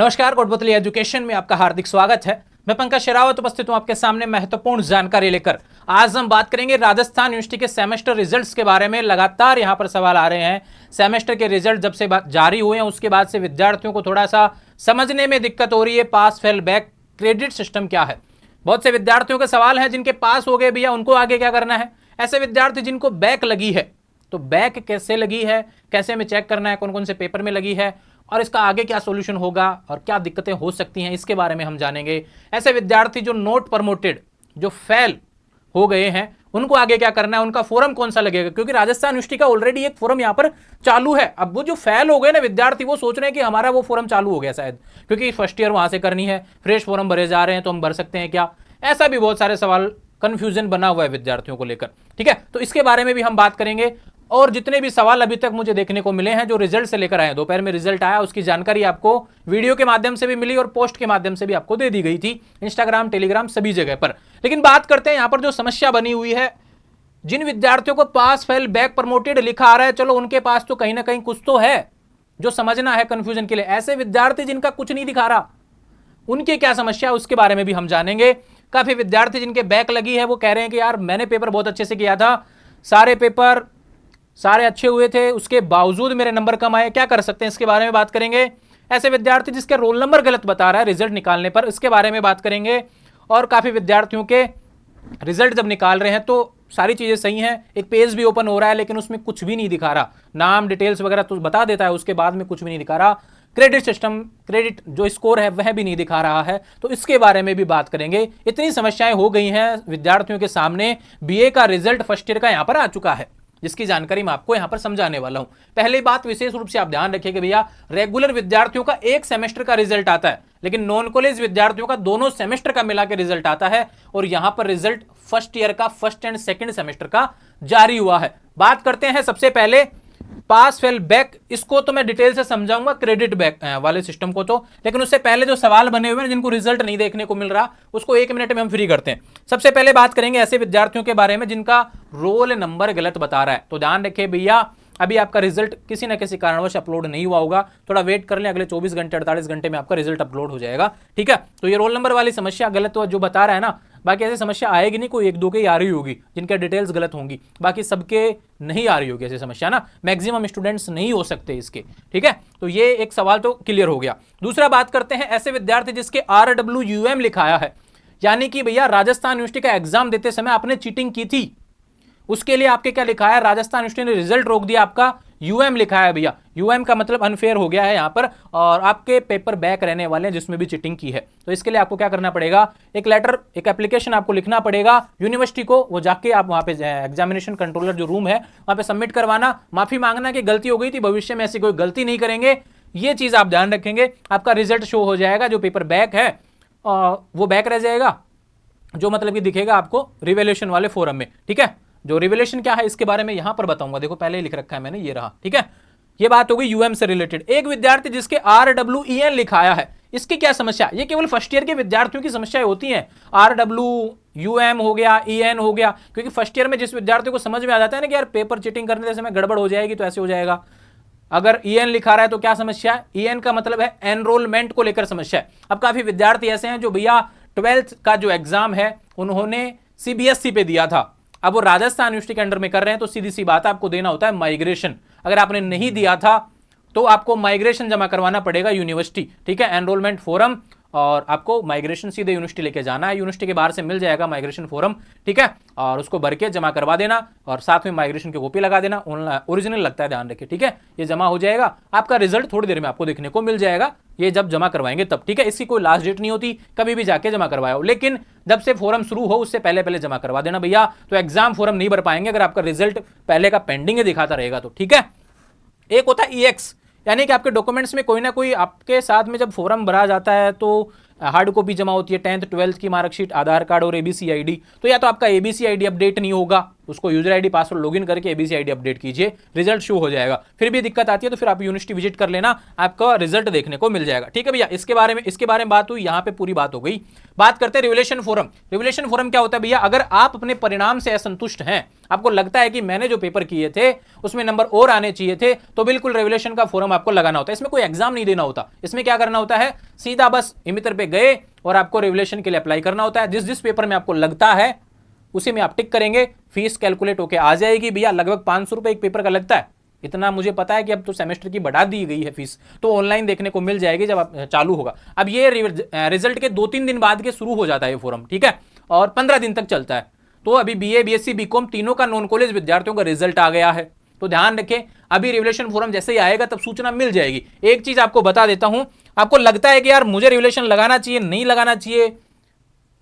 नमस्कार, कोटपुतली एजुकेशन में आपका हार्दिक स्वागत है। मैं पंकज शेरावत उपस्थित हूं आपके सामने महत्वपूर्ण जानकारी लेकर। आज हम बात करेंगे राजस्थान यूनिवर्सिटी के सेमेस्टर रिजल्ट्स के बारे में। लगातार यहां पर सवाल आ रहे हैं। सेमेस्टर के रिजल्ट जब से जारी हुए हैं उसके बाद से विद्यार्थियों को थोड़ा सा समझने में दिक्कत हो रही है। Pass fell bank credit system क्या है। बहुत से विद्यार्थियों के सवाल है जिनके पास हो गए भैया, उनको आगे क्या करना है। ऐसे विद्यार्थी जिनको बैक लगी है, तो बैक कैसे लगी है, कैसे हमें चेक करना है, कौन कौन से पेपर में लगी है और इसका आगे क्या सॉल्यूशन होगा और क्या दिक्कतें हो सकती हैं, इसके बारे में हम जानेंगे। ऐसे विद्यार्थी जो नोट प्रमोटेड, जो फेल हो गए हैं, उनको आगे क्या करना है, उनका फोरम कौन सा लगेगा, क्योंकि राजस्थान यूनिवर्सिटी का ऑलरेडी एक फोरम यहां पर चालू है। अब वो जो फेल हो गए ना विद्यार्थी, वो सोच रहे हैं कि हमारा वो फोरम चालू हो गया शायद, क्योंकि फर्स्ट ईयर वहां से करनी है, फ्रेश फोरम भरे जा रहे हैं तो हम भर सकते हैं क्या। ऐसा भी बहुत सारे सवाल, कंफ्यूजन बना हुआ है विद्यार्थियों को लेकर। ठीक है, तो इसके बारे में भी हम बात करेंगे। और जितने भी सवाल अभी तक मुझे देखने को मिले हैं जो रिजल्ट से लेकर आए, दोपहर में रिजल्ट आया, उसकी जानकारी आपको वीडियो के माध्यम से भी मिली और पोस्ट के माध्यम से भी आपको दे दी गई थी, इंस्टाग्राम, टेलीग्राम, सभी जगह पर। लेकिन बात करते हैं यहां पर जो समस्या बनी हुई है, जिन विद्यार्थियों को पास फेल बैक प्रमोटेड लिखा आ रहा है, चलो उनके पास तो कहीं ना कहीं कुछ तो है जो समझना है कंफ्यूजन के लिए। ऐसे विद्यार्थी जिनका कुछ नहीं दिखा रहा, उनकी क्या समस्या, उसके बारे में भी हम जानेंगे। काफी विद्यार्थी जिनके बैक लगी है वो कह रहे हैं कि यार मैंने पेपर बहुत अच्छे से किया था, सारे पेपर सारे अच्छे हुए थे, उसके बावजूद मेरे नंबर कम आए, क्या कर सकते हैं, इसके बारे में बात करेंगे। ऐसे विद्यार्थी जिसके रोल नंबर गलत बता रहा है रिजल्ट निकालने पर, इसके बारे में बात करेंगे। और काफी विद्यार्थियों के रिजल्ट जब निकाल रहे हैं तो सारी चीजें सही हैं, एक पेज भी ओपन हो रहा है लेकिन उसमें कुछ भी नहीं दिखा रहा, नाम डिटेल्स वगैरह तो बता देता है, उसके बाद में कुछ भी नहीं दिखा रहा। क्रेडिट सिस्टम, क्रेडिट जो स्कोर है वह भी नहीं दिखा रहा है, तो इसके बारे में भी बात करेंगे। इतनी समस्याएं हो गई हैं विद्यार्थियों के सामने। बीए का रिजल्ट फर्स्ट ईयर का यहां पर आ चुका है, जिसकी जानकारी मैं आपको यहां पर समझाने वाला हूं। पहली बात विशेष रूप से आप ध्यान रखिए कि भैया रेगुलर विद्यार्थियों का एक सेमेस्टर का रिजल्ट आता है, लेकिन नॉन कॉलेज विद्यार्थियों का दोनों सेमेस्टर का मिलाकर रिजल्ट आता है। और यहां पर रिजल्ट फर्स्ट ईयर का, फर्स्ट एंड सेकंड सेमेस्टर का जारी हुआ है। बात करते हैं सबसे पहले पास फेल बैक, इसको तो मैं डिटेल से समझाऊंगा, क्रेडिट बैक वाले सिस्टम को तो। लेकिन उससे पहले जो सवाल बने हुए हैं जिनको रिजल्ट नहीं देखने को मिल रहा, उसको 1 मिनट में हम फ्री करते हैं। सबसे पहले बात करेंगे ऐसे विद्यार्थियों के बारे में जिनका रोल नंबर गलत बता रहा है। तो ध्यान रखिए भैया, अभी आपका रिजल्ट किसी ना किसी कारणवश अपलोड नहीं हुआ होगा, थोड़ा वेट कर लें, अगले 24 घंटे 48 घंटे में आपका रिजल्ट अपलोड हो जाएगा। ठीक है, तो ये रोल नंबर वाली समस्या गलत जो बता रहा है ना, बाकी ऐसी समस्या आएगी नहीं, कोई 1-2 के ही आ रही होगी जिनके डिटेल्स गलत होंगी, बाकी सबके नहीं आ रही होगी ऐसी समस्या ना, मैक्सिमम स्टूडेंट्स नहीं हो सकते इसके। ठीक है, तो ये एक सवाल तो क्लियर हो गया। दूसरा बात करते हैं ऐसे विद्यार्थी जिसके RWUM लिखाया है, यानी कि भैया राजस्थान यूनिवर्सिटी का एग्जाम देते समय आपने चीटिंग की थी, उसके लिए आपके क्या लिखा है, राजस्थान यूनिवर्सिटी ने रिजल्ट रोक दिया, आपका यूएम लिखा है भैया। यूएम का मतलब अनफेयर हो गया है यहां पर, और आपके पेपर बैक रहने वाले हैं जिसमें भी चीटिंग की है। तो इसके लिए आपको क्या करना पड़ेगा, एक लेटर, एक एप्लीकेशन आपको लिखना पड़ेगा यूनिवर्सिटी को, वो जाके आप वहां पे एग्जामिनेशन कंट्रोलर जो रूम है वहां पे सबमिट करवाना, माफी मांगना कि गलती हो गई थी, भविष्य में ऐसी कोई गलती नहीं करेंगे। ये चीज आप ध्यान रखेंगे, आपका रिजल्ट शो हो जाएगा। जो पेपर बैक है वो बैक रह जाएगा, जो मतलब कि दिखेगा आपको रिवेल्यूशन वाले फोरम में। ठीक है, जो रिवेलेशन क्या है इसके बारे में यहां पर बताऊंगा, देखो पहले ही लिख रखा है मैंने, ये रहा। ठीक है, ये बात होगी यूएम से रिलेटेड। एक विद्यार्थी जिसके RWEN लिखाया है, इसकी क्या समस्या, ये केवल फर्स्ट ईयर के विद्यार्थियों की समस्याएं होती हैं। RWUM हो गया, EN हो गया, क्योंकि फर्स्ट ईयर में जिस विद्यार्थी को समझ में आ जाता है ना कि यार पेपर चीटिंग करने के समय गड़बड़ हो जाएगी तो ऐसे हो जाएगा। अगर EN लिखा रहा है तो क्या समस्या है, EN का मतलब है एनरोलमेंट को लेकर समस्या है। अब काफी विद्यार्थी ऐसे हैं जो भैया 12th का जो एग्जाम है उन्होंने CBSE पे दिया था, अब वो राजस्थान यूनिवर्सिटी के अंडर में कर रहे हैं, तो सीधी सी बात है आपको देना होता है माइग्रेशन। अगर आपने नहीं दिया था तो आपको माइग्रेशन जमा करवाना पड़ेगा यूनिवर्सिटी। ठीक है, एनरोलमेंट फोरम, और आपको माइग्रेशन सीधे यूनिवर्सिटी लेके जाना है, यूनिवर्सिटी के बाहर से मिल जाएगा माइग्रेशन फोरम। ठीक है, और उसको भर के जमा करवा देना और साथ में माइग्रेशन की कॉपी लगा देना, ओरिजिनल लगता है, ध्यान रखिए। ठीक है, ये जमा हो जाएगा, आपका रिजल्ट थोड़ी देर में आपको देखने को मिल जाएगा, ये जब जमा करवाएंगे तब। ठीक है, इसकी कोई लास्ट डेट नहीं होती, कभी भी जाके जमा करवाओ, लेकिन जब से फोरम शुरू हो उससे पहले पहले जमा करवा देना भैया, तो एग्जाम फोरम नहीं भर पाएंगे अगर आपका रिजल्ट पहले का पेंडिंग है दिखाता रहेगा तो। ठीक है, एक होता है EX, यानी कि आपके डॉक्यूमेंट्स में कोई ना कोई आपके साथ में जब फॉर्म भरा जाता है तो हार्ड कॉपी जमा होती है, 10th 12th की मार्कशीट, आधार कार्ड और ABC ID। तो या तो आपका ABC ID अपडेट नहीं होगा, उसको यूजर आईडी पासवर्ड लॉगिन करके एबीसी आईडी अपडेट कीजिए, रिजल्ट शो हो जाएगा। फिर भी दिक्कत आती है तो फिर आप यूनिवर्सिटी विजिट कर लेना, आपका रिजल्ट देखने को मिल जाएगा। ठीक है भैया, इसके बारे में बात हुई, यहाँ पे पूरी बात हो गई। बात करते हैं रिवोल्यूशन फोरम। रिवोल्यूशन फोरम क्या होता है भैया? अगर आप अपने परिणाम से असंतुष्ट हैं, आपको लगता है कि मैंने जो पेपर किए थे उसमें नंबर और आने चाहिए थे, तो बिल्कुल रिवोल्यूशन का फोरम आपको लगाना होता है। इसमें कोई एग्जाम नहीं देना होता। इसमें क्या करना होता है, सीधा बस इमितर पे गए और आपको रिवोल्यूशन के लिए अप्लाई करना होता है। जिस जिस पेपर में आपको लगता है उसी में आप टिक करेंगे, फीस कैलकुलेट होकर आ जाएगी भैया। लगभग 500 रुपए एक पेपर का लगता है, इतना मुझे पता है कि अब तो सेमेस्टर की बढ़ा दी गई है फीस, तो ऑनलाइन देखने को मिल जाएगी जब आप चालू होगा। अब ये रिजल्ट के 2-3 दिन बाद के शुरू हो जाता है ये फोरम, ठीक है, और 15 दिन तक चलता है। तो अभी बीए, बीएससी, बीकॉम तीनों का नॉन कॉलेज विद्यार्थियों का रिजल्ट आ गया है, तो ध्यान रखें। अभी रिवोल्यूशन फोरम जैसे ही आएगा तब सूचना मिल जाएगी। एक चीज आपको बता देता हूं, आपको लगता है कि यार मुझे रिवोल्यूशन लगाना चाहिए, नहीं लगाना चाहिए,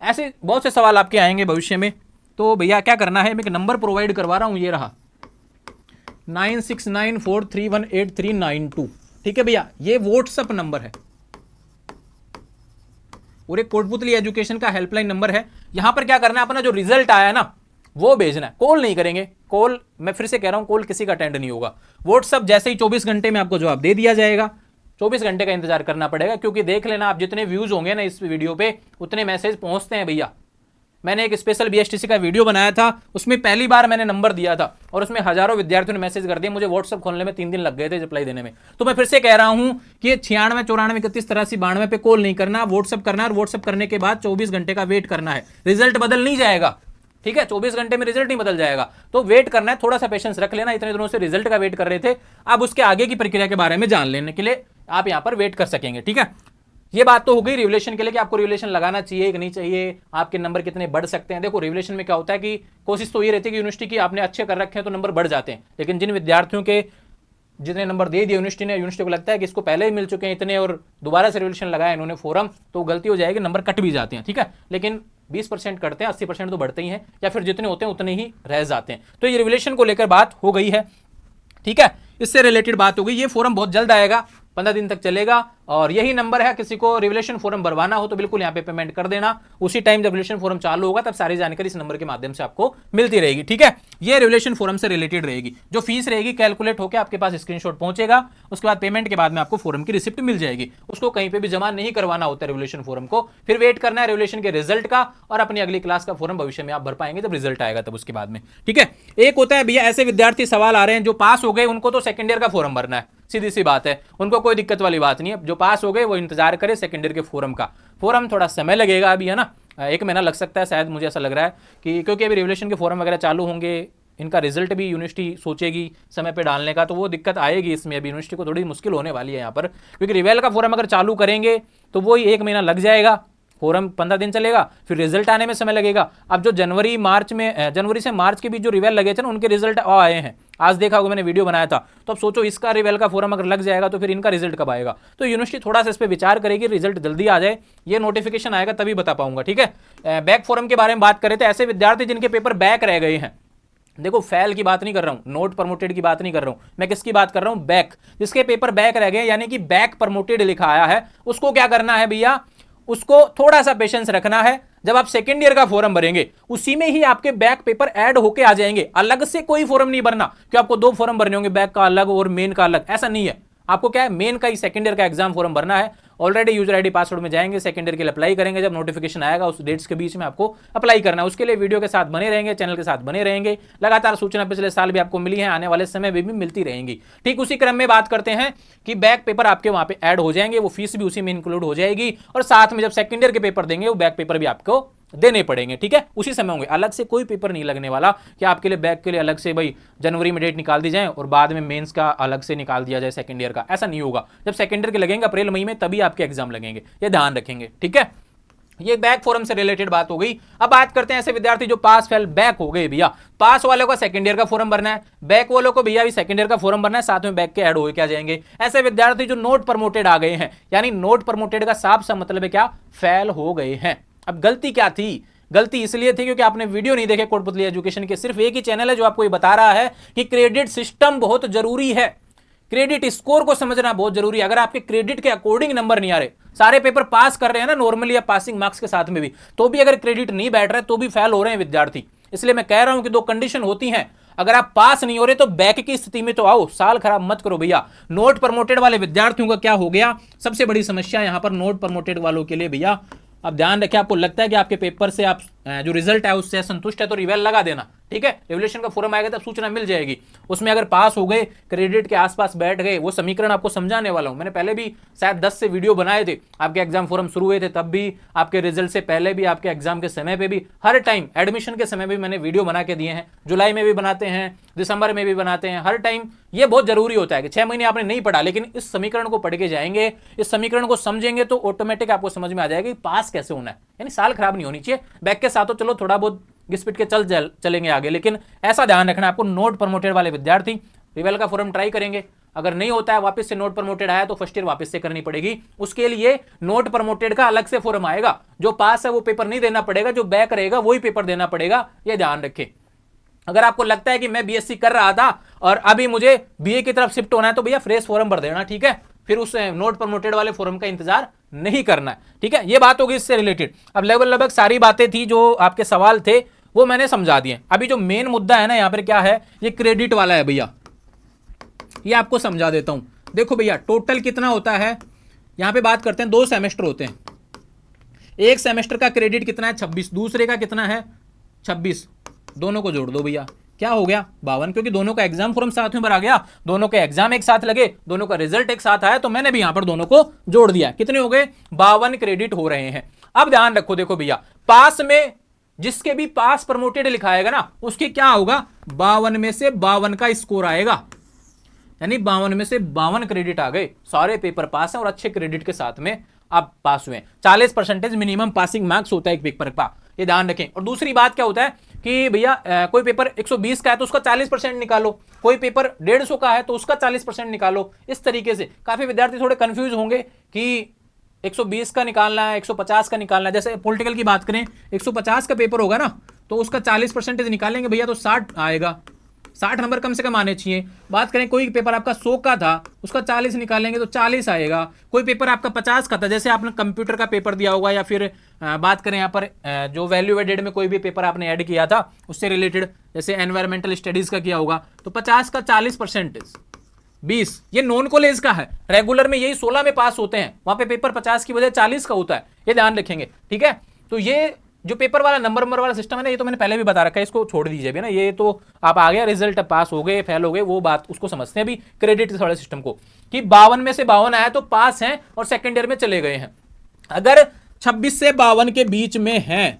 ऐसे बहुत से सवाल आपके आएंगे भविष्य में। तो भैया क्या करना है, मैं एक नंबर प्रोवाइड करवा रहा हूं, ये रहा 9694318392। ठीक है भैया, ये व्हाट्सएप नंबर है और एक कोटपुतली एजुकेशन का हेल्पलाइन नंबर है। यहां पर क्या करना है, अपना जो रिजल्ट आया ना वो भेजना है। कॉल नहीं करेंगे, कॉल मैं फिर से कह रहा हूं, कॉल किसी का अटेंड नहीं होगा। व्हाट्सएप जैसे ही 24 घंटे में आपको जवाब दे दिया जाएगा। 24 घंटे का इंतजार करना पड़ेगा, क्योंकि देख लेना आप जितने व्यूज होंगे ना इस वीडियो पे उतने मैसेज पहुंचते हैं भैया। मैंने एक स्पेशल बीएसटीसी का वीडियो बनाया था, उसमें पहली बार मैंने नंबर दिया था और उसमें हजारों विद्यार्थियों ने मैसेज कर दिया। मुझे व्हाट्सएप खोलने में 3 दिन लग गए थे रिप्लाई देने में। तो मैं फिर से कह रहा हूं कि 96 94 31 83 92 पे कॉल नहीं करना, व्हाट्सएप करना है। और व्हाट्सएप करने के बाद 24 घंटे का वेट करना है, रिजल्ट बदल नहीं जाएगा। ठीक है, 24 घंटे में रिजल्ट नहीं बदल जाएगा, तो वेट करना है, थोड़ा सा पेशेंस रख लेना। इतने दिनों से रिजल्ट का वेट कर रहे थे, अब उसके आगे की प्रक्रिया के बारे में जान लेने के लिए आप यहां पर वेट कर सकेंगे। ठीक है, ये बात तो हो गई रिवोल्यूशन के लिए कि आपको रिवोल्यूशन लगाना चाहिए कि नहीं चाहिए, आपके नंबर कितने बढ़ सकते हैं। देखो रिवोल्यूशन में क्या होता है कि कोशिश तो ये रहती है कि यूनिवर्सिटी की आपने अच्छे कर रखे हैं तो नंबर बढ़ जाते हैं, लेकिन जिन विद्यार्थियों के जितने नंबर दे दिए यूनिवर्सिटी को लगता है कि इसको पहले ही मिल चुके हैं इतने और दोबारा से रिवोल्यूशन लगाया इन्होंने फोरम, तो गलती हो जाएगी, नंबर कट भी जाते हैं। ठीक है, लेकिन 20% कटते हैं, 80% तो बढ़ते ही हैं, या फिर जितने होते हैं उतने ही रह जाते हैं। तो ये रिवोल्यूशन को लेकर बात हो गई है। ठीक है, इससे रिलेटेड बात हो गई। ये फोरम बहुत जल्द आएगा, 15 दिन तक चलेगा, और यही नंबर है। किसी को रिवोल्यूशन फोरम भरवाना हो तो बिल्कुल यहाँ पे पेमेंट कर देना। उसी टाइम जब रिवोल्यूशन फोरम चालू होगा तब सारी जानकारी इस नंबर के माध्यम से आपको मिलती रहेगी। ठीक है, ये रिवोल्यूशन फोरम से रिलेटेड रहेगी। जो फीस रहेगी कैलकुलेट होकर आपके पास स्क्रीनशॉट पहुंचेगा, उसके बाद पेमेंट के बाद में आपको फोरम की रिसिप्ट मिल जाएगी। उसको कहीं पे भी जमा नहीं करवाना होता है रिवोल्यूशन फोरम को, फिर वेट करना है रिवोल्यूशन के रिजल्ट का, और अपनी अगली क्लास का फोरम भविष्य में आप भर पाएंगे जब रिजल्ट आएगा तब उसके बाद में। ठीक है, एक होता है भैया ऐसे विद्यार्थी सवाल आ रहे हैं जो पास हो गए, उनको तो सेकेंड ईयर का फोरम भरना है, सीधी सी बात है, उनको कोई दिक्कत वाली बात नहीं है। जो पास हो गए वो इंतजार करे सेकेंड ईयर के फोरम का। फोरम थोड़ा समय लगेगा अभी, है ना, 1 महीना लग सकता है शायद, मुझे ऐसा लग रहा है कि क्योंकि अभी रिवोल्यूशन के फोरम वगैरह चालू होंगे, इनका रिजल्ट भी यूनिवर्सिटी सोचेगी समय पे डालने का, तो वो दिक्कत आएगी इसमें। अभी यूनिवर्सिटी को थोड़ी मुश्किल होने वाली है यहाँ पर, क्योंकि रिवेल का फोरम अगर चालू करेंगे तो वो ही 1 महीना लग जाएगा, फोरम 15 दिन चलेगा, फिर रिजल्ट आने में समय लगेगा। अब जो जनवरी से मार्च के बीच जो रिवेल लगे थे ना, उनके रिजल्ट आए हैं। आज देखा होगा, मैंने वीडियो बनाया था, तो अब सोचो इसका रिवेल का फोरम अगर लग जाएगा तो फिर इनका रिजल्ट कब आएगा। तो यूनिवर्सिटी थोड़ा सा इस पर विचार करेगी, रिजल्ट जल्दी आ जाए, ये नोटिफिकेशन आएगा तभी बता पाऊंगा। ठीक है, बैक फोरम के बारे में बात करें तो ऐसे विद्यार्थी जिनके पेपर बैक रह गए हैं, देखो फेल की बात नहीं कर रहा हूं, नोट प्रमोटेड की बात नहीं कर रहा हूं, मैं किसकी बात कर रहा हूं, बैक। जिसके पेपर बैक रह गए यानी कि बैक प्रमोटेड लिखा आया है, उसको क्या करना है भैया, उसको थोड़ा सा पेशेंस रखना है। जब आप सेकेंड ईयर का फोरम भरेंगे उसी में ही आपके बैक पेपर ऐड होके आ जाएंगे, अलग से कोई फोरम नहीं भरना कि आपको 2 फोरम भरने होंगे, बैक का अलग और मेन का अलग, ऐसा नहीं है। आपको क्या है, मेन का ही सेकेंड ईयर का एग्जाम फोरम भरना है। ऑलरेडी यूजर आईडी पासवर्ड में जाएंगे, सेकेंड ईयर के लिए अप्लाई करेंगे, जब नोटिफिकेशन आएगा उस डेट्स के बीच में आपको अप्लाई करना है। उसके लिए वीडियो के साथ बने रहेंगे, चैनल के साथ बने रहेंगे, लगातार सूचना पिछले साल भी आपको मिली है, आने वाले समय में भी मिलती रहेंगी। ठीक उसी क्रम में बात करते हैं कि बैक पेपर आपके वहां पे ऐड हो जाएंगे, वो फीस भी उसी में इंक्लूड हो जाएगी, और साथ में जब सेकेंड ईयर के पेपर देंगे वो बैक पेपर भी आपको देने पड़ेंगे। ठीक है, उसी समय होंगे, अलग से कोई पेपर नहीं लगने वाला कि आपके लिए बैक के लिए अलग से भाई जनवरी में डेट निकाल दी जाए और बाद में मेंस का अलग से निकाल दिया जाए सेकंड ईयर का, ऐसा नहीं होगा। जब सेकंड ईयर के लगेंगे अप्रैल मई में तभी आपके एग्जाम लगेंगे, ये ध्यान रखेंगे। ठीक है, ये बैक फोरम से रिलेटेड बात हो गई। अब बात करते हैं ऐसे विद्यार्थी जो पास फेल बैक हो गए। भैया पास वालों का सेकंड ईयर का फोरम भरना है, बैक वालों को भैया भी सेकंड ईयर का फोरम भरना है, साथ में बैक के ऐड हो क्या जाएंगे। ऐसे विद्यार्थी जो नोट प्रमोटेड आ गए हैं, यानी नोट प्रमोटेड का साफ सा मतलब है क्या, फेल हो गए हैं। अब गलती क्या थी, गलती इसलिए थी क्योंकि आपने वीडियो नहीं देखे कोटपुतली एजुकेशन के। सिर्फ एक ही चैनल है जो आपको ये बता रहा है कि क्रेडिट सिस्टम बहुत जरूरी है, क्रेडिट स्कोर को समझना बहुत जरूरी है। अगर आपके क्रेडिट के अकॉर्डिंग नंबर नहीं आ रहे, सारे पेपर पास कर रहे हैं ना नॉर्मली या पासिंग मार्क्स के साथ में भी, तो भी अगर क्रेडिट नहीं बैठ रहा है तो भी फेल हो रहे हैं विद्यार्थी। इसलिए मैं कह रहा हूं कि दो कंडीशन होती हैं, अगर आप पास नहीं हो रहे तो बैक की स्थिति में तो आओ, साल खराब मत करो भैया। नोट प्रमोटेड वाले विद्यार्थियों का क्या हो गया, सबसे बड़ी समस्या यहां पर नोट प्रमोटेड वालों के लिए भैया, अब ध्यान रखें, आपको लगता है कि आपके पेपर से आप जो रिजल्ट है उससे संतुष्ट है तो रिवेल लगा देना, ठीक है। रिवोल्यूशन का फोरम आएगा तब सूचना मिल जाएगी, उसमें अगर पास हो गए, क्रेडिट के आसपास बैठ गए, वो समीकरण आपको समझाने वाला हूं। मैंने पहले भी शायद 10 से वीडियो बनाए थे, आपके एग्जाम फोरम शुरू हुए थे तब भी, आपके रिजल्ट से पहले भी, आपके एग्जाम के समय पे भी, हर टाइम एडमिशन के समय भी मैंने वीडियो बना के दिए हैं। जुलाई में भी बनाते हैं, दिसंबर में भी बनाते हैं, हर टाइम। ये बहुत जरूरी होता है कि 6 महीने आपने नहीं पढ़ा, लेकिन इस समीकरण को पढ़ के जाएंगे, इस समीकरण को समझेंगे तो ऑटोमेटिक आपको समझ में आ जाएगा कि पास कैसे होना है, यानी साल खराब नहीं होनी चाहिए। बैक के साथ तो चलो थोड़ा बहुत घिस-पिट के चलेंगे आगे, लेकिन ऐसा ध्यान रखना आपको, नोट प्रमोटेड वाले विद्यार्थी रिवेल का फॉर्म ट्राई करेंगे, अगर नहीं होता है वापस से नोट प्रमोटेड आया तो फर्स्ट ईयर वापस से करनी पड़ेगी। उसके लिए नोट प्रमोटेड का अलग से फॉर्म आएगा, जो पास है वो पेपर नहीं देना पड़ेगा, जो बैक रहेगा वही पेपर देना पड़ेगा, ये ध्यान रखें। अगर आपको लगता है कि मैं बीएससी कर रहा था और अभी मुझे बीए की तरफ शिफ्ट होना है तो भैया फ्रेश फॉर्म भर देना, ठीक है, फिर उस नोट प्रमोटेड वाले फॉर्म का इंतजार नहीं करना है, ठीक है। ये बात होगी इससे रिलेटेड। अब लगभग सारी बातें थी जो आपके सवाल थे वो मैंने समझा दिए। अभी जो मेन मुद्दा है ना यहाँ पर क्या है, ये क्रेडिट वाला है भैया, ये आपको समझा देता हूं। देखो भैया टोटल कितना होता है, यहां पे बात करते हैं, 2 सेमेस्टर होते हैं, एक सेमेस्टर का क्रेडिट कितना है 26, दूसरे का कितना है 26, दोनों को जोड़ दो भैया, क्या हो गया 52, क्योंकि दोनों का एग्जाम फॉर्म साथ में भरा गया, दोनों के एग्जाम एक साथ लगे, दोनों का रिजल्ट एक साथ आया, तो मैंने भी यहां पर दोनों को जोड़ दिया, कितने हो गए 52 क्रेडिट हो रहे हैं। अब ध्यान रखो, देखो भैया पास में जिसके भी पास प्रमोटेड लिखाएगा ना, उसके क्या होगा 52 में से 52 का स्कोर आएगा, यानी 52 में से 52 क्रेडिट आ गए, सारे पेपर पास हैं और अच्छे क्रेडिट के साथ में आप पास हुए। 40% मिनिमम पासिंग मार्क्स होता है एक पेपर का, ये ध्यान रखें। और दूसरी बात क्या होता है कि भैया कोई पेपर 120 का है तो उसका 40% निकालो, कोई पेपर 150 का है तो उसका 40% निकालो। इस तरीके से काफी विद्यार्थी थोड़े कंफ्यूज होंगे कि 120 का निकालना है, 150 का निकालना है। जैसे पॉलिटिकल की बात करें, 150 का पेपर होगा ना तो उसका 40% निकालेंगे भैया तो 60 आएगा, 60 नंबर कम से कम आने चाहिए। बात करें कोई पेपर आपका 100 का था, उसका 40 निकालेंगे तो 40 आएगा। कोई पेपर आपका 50 का था, जैसे आपने कंप्यूटर का पेपर दिया होगा, या फिर बात करें यहाँ पर जो वैल्यू एडेड में कोई भी पेपर आपने ऐड किया था उससे रिलेटेड, जैसे एनवायरमेंटल स्टडीज का किया होगा, तो 50 का 40%, 20 ये नॉन कॉलेज का है, रेगुलर में यही 16 में पास होते हैं, वहां पे पेपर 50 की बजाय 40 का होता है, ये ध्यान रखेंगे, ठीक है। तो ये जो पेपर वाला नंबर वाला सिस्टम है ना, ये तो मैंने पहले भी बता रखा है, इसको छोड़ दीजिए भी ना, ये तो आप आ गया रिजल्ट, पास हो गए फेल हो गए वो बात, उसको समझते हैं अभी क्रेडिट वाले सिस्टम को, कि 52 में से 52 आया तो पास हैं और सेकेंड ईयर में चले गए हैं। अगर 26 से 52 के बीच में हैं,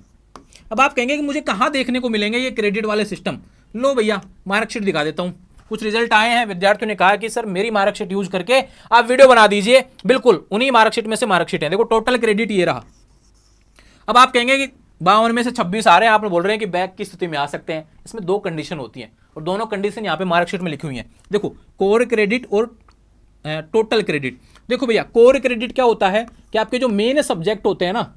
अब आप कहेंगे कि मुझे कहां देखने को मिलेंगे ये क्रेडिट वाले सिस्टम, लो भैया मार्कशीट दिखा देता हूं। कुछ रिजल्ट आए हैं, विद्यार्थियों ने कहा कि सर मेरी मार्कशीट यूज करके आप वीडियो बना दीजिए, बिल्कुल उन्हीं मार्कशीट में से मार्कशीट है, देखो टोटल क्रेडिट ये रहा। अब आप कहेंगे कि 52 में से 26 आ रहे हैं, आप बोल रहे हैं कि बैक की स्थिति में आ सकते हैं, इसमें 2 कंडीशन होती हैं और दोनों कंडीशन यहाँ पे मार्कशीट में लिखी हुई हैं। देखो कोर क्रेडिट और टोटल क्रेडिट। देखो भैया कोर क्रेडिट क्या होता है कि आपके जो मेन सब्जेक्ट होते हैं ना,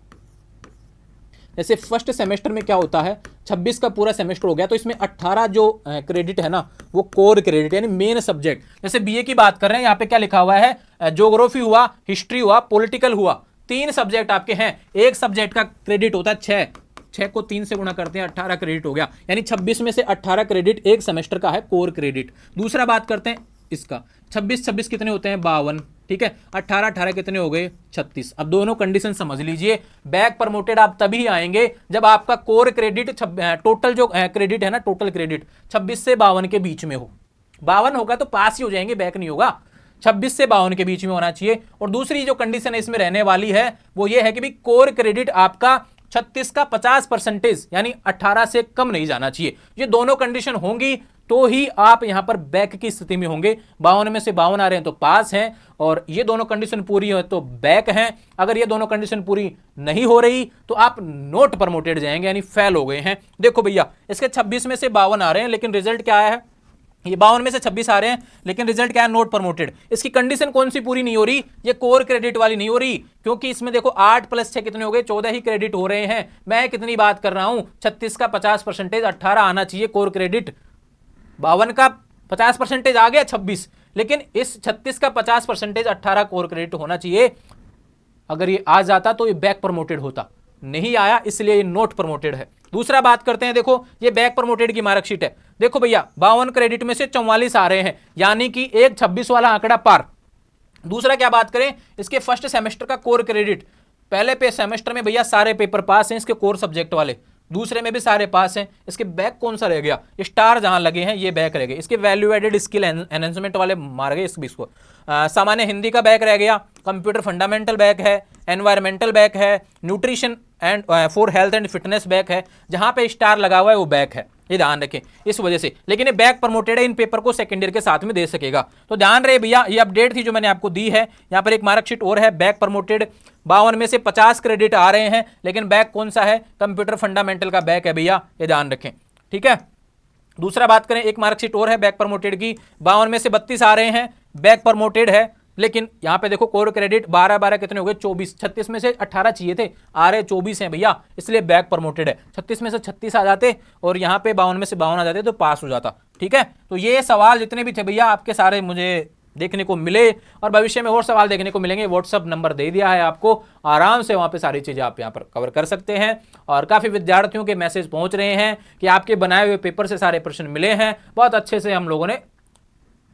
जैसे फर्स्ट सेमेस्टर में क्या होता है 26 का पूरा सेमेस्टर हो गया तो इसमें 18 जो क्रेडिट है ना वो कोर क्रेडिट यानी मेन सब्जेक्ट। जैसे बीए की बात कर रहे हैं, यहाँ पे क्या लिखा हुआ है, ज्योग्राफी हुआ, हिस्ट्री हुआ, पॉलिटिकल हुआ, 3 सब्जेक्ट आपके हैं, एक सब्जेक्ट का क्रेडिट होता है 6 को 3 से गुणा करते हैं 18 क्रेडिट हो गया, यानी 26 में से 18 क्रेडिट एक सेमेस्टर का है कोर क्रेडिट। दूसरा बात करते हैं इसका, 26 कितने होते हैं 52, ठीक है, 18 कितने हो गए 36। अब दोनों कंडीशन समझ लीजिए, बैक प्रमोटेड आप तभी आएंगे जब आपका कोर क्रेडिट टोटल जो क्रेडिट है ना, टोटल क्रेडिट 26 से 52 के बीच में हो। 52 होगा तो पास ही हो जाएंगे, बैक नहीं होगा, 26 से 52 के बीच में होना चाहिए। और दूसरी जो कंडीशन इसमें रहने वाली है वो ये है कि भी कोर क्रेडिट आपका 36 का 50% यानी 18 से कम नहीं जाना चाहिए। ये दोनों कंडीशन होंगी तो ही आप यहां पर बैक की स्थिति में होंगे। 52 में से 52 आ रहे हैं तो पास हैं, और ये दोनों कंडीशन पूरी हो तो बैक हैं। अगर ये दोनों कंडीशन पूरी नहीं हो रही तो आप नोट प्रमोटेड जाएंगे यानी फेल हो गए हैं। देखो भैया इसके 26 में से 52 आ रहे हैं लेकिन रिजल्ट क्या आया है, ये 52 में से 26 आ रहे हैं लेकिन रिजल्ट क्या है नोट प्रमोटेड। इसकी कंडीशन कौन सी पूरी नहीं हो रही, ये कोर क्रेडिट वाली नहीं हो रही, क्योंकि इसमें देखो 8 + 6 कितने हो गए 14 ही क्रेडिट हो रहे हैं। मैं कितनी बात कर रहा हूं 36 का 50% 18 आना चाहिए कोर क्रेडिट, 52 का 50% आ गया 26, लेकिन इस 36 का 50% 18 कोर क्रेडिट होना चाहिए। अगर ये आ जाता तो ये बैक प्रमोटेड होता, नहीं आया, इसलिए ये नॉट प्रमोटेड है। दूसरा बात करते हैं, देखो ये बैक प्रमोटेड की मार्कशीट है। देखो भैया 52 क्रेडिट में से 44 आ रहे हैं, यानी कि एक 26 वाला आंकड़ा पार। दूसरा क्या बात करें, इसके फर्स्ट सेमेस्टर का कोर क्रेडिट, पहले पे सेमेस्टर में भैया सारे पेपर पास हैं इसके कोर सब्जेक्ट वाले, दूसरे में भी सारे पास हैं। इसके बैक कौन सा रह गया, स्टार जहां लगे हैं ये बैक रह गए। इसके वैल्यू एडेड स्किल एनहेंसमेंट वाले मार गए इसको। सामान्य हिंदी का बैक रह गया, कंप्यूटर फंडामेंटल बैक है, एनवायरमेंटल बैक है, nutrition and for health and fitness back है। जहां पे स्टार लगा हुआ है वो बैक है, ये ध्यान रखें इस वजह से। लेकिन ये बैक प्रमोटेड है, इन पेपर को सेकेंड ईयर के साथ में दे सकेगा। तो ध्यान रहे भैया, ये अपडेट थी जो मैंने आपको दी है। यहाँ पर एक मार्कशीट और है, बैक प्रमोटेड 52 में से 50 क्रेडिट आ रहे हैं, लेकिन बैक कौन सा है, कंप्यूटर फंडामेंटल का बैक है भैया, ये ध्यान रखें, ठीक है। दूसरा बात करें, एक मार्कशीट और है बैक प्रमोटेड की, 52 में से 32 आ रहे हैं, बैक प्रमोटेड है। लेकिन यहां पे देखो कोर क्रेडिट 12 कितने हो गए, 24, 36 में से 18 चाहिए थे, आ रहे 24 हैं भैया, इसलिए बैक प्रमोटेड है। 36 में से 36 आ जाते और यहां पे 52 में से 52 आ जाते तो पास हो जाता, ठीक है। तो ये सवाल जितने भी थे भैया आपके सारे मुझे देखने को मिले, और भविष्य में और सवाल देखने को मिलेंगे। व्हाट्सअप नंबर दे दिया है आपको, आराम से वहां पे सारी चीजें आप यहां पर कवर कर सकते हैं। और काफी विद्यार्थियों के मैसेज पहुंच रहे हैं कि आपके बनाए हुए पेपर से सारे प्रश्न मिले हैं, बहुत अच्छे से हम लोगों ने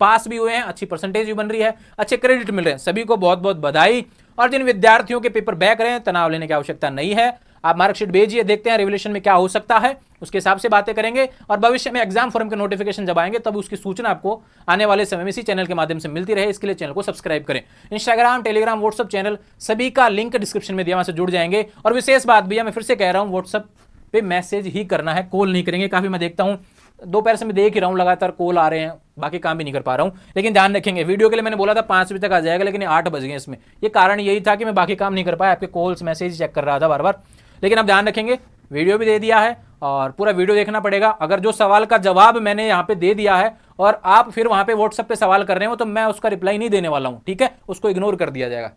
पास भी हुए हैं, अच्छी परसेंटेज भी बन रही है, अच्छे क्रेडिट मिल रहे हैं, सभी को बहुत बहुत बधाई। और जिन विद्यार्थियों के पेपर बैक रहे हैं, तनाव लेने की आवश्यकता नहीं है, आप मार्कशीट भेजिए, देखते हैं रिवोल्यूशन में क्या हो सकता है, उसके हिसाब से बातें करेंगे। और भविष्य में एग्जाम फॉर्म के नोटिफिकेशन जब आएंगे तब उसकी सूचना आपको आने वाले समय में इसी चैनल के माध्यम से मिलती रहे, इसके लिए चैनल को सब्सक्राइब करें। इंस्टाग्राम, टेलीग्राम, व्हाट्सअप चैनल सभी का लिंक डिस्क्रिप्शन में दिया, वहां से जुड़ जाएंगे। और विशेष बात भैया मैं फिर से कह रहा हूं, व्हाट्सअप पे मैसेज ही करना है, कॉल नहीं करेंगे। काफी मैं देखता हूं, दोपहर से मैं देख ही रहा हूं लगातार कॉल आ रहे हैं, बाकी काम भी नहीं कर पा रहा हूं। लेकिन ध्यान रखेंगे, वीडियो के लिए मैंने बोला था 5 बजे तक आ जाएगा, लेकिन 8 बज गए इसमें। ये कारण यही था कि मैं बाकी काम नहीं कर पाया, आपके कॉल्स मैसेज चेक कर रहा था बार बार। लेकिन अब ध्यान रखेंगे, वीडियो भी दे दिया है और पूरा वीडियो देखना पड़ेगा। अगर जो सवाल का जवाब मैंने यहाँ पे दे दिया है और आप फिर वहां पे व्हाट्सएप पे सवाल कर रहे हो, तो मैं उसका रिप्लाई नहीं देने वाला हूँ, ठीक है, उसको इग्नोर कर दिया जाएगा।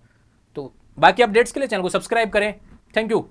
तो बाकी अपडेट्स के लिए चैनल को सब्सक्राइब करें। Thank you.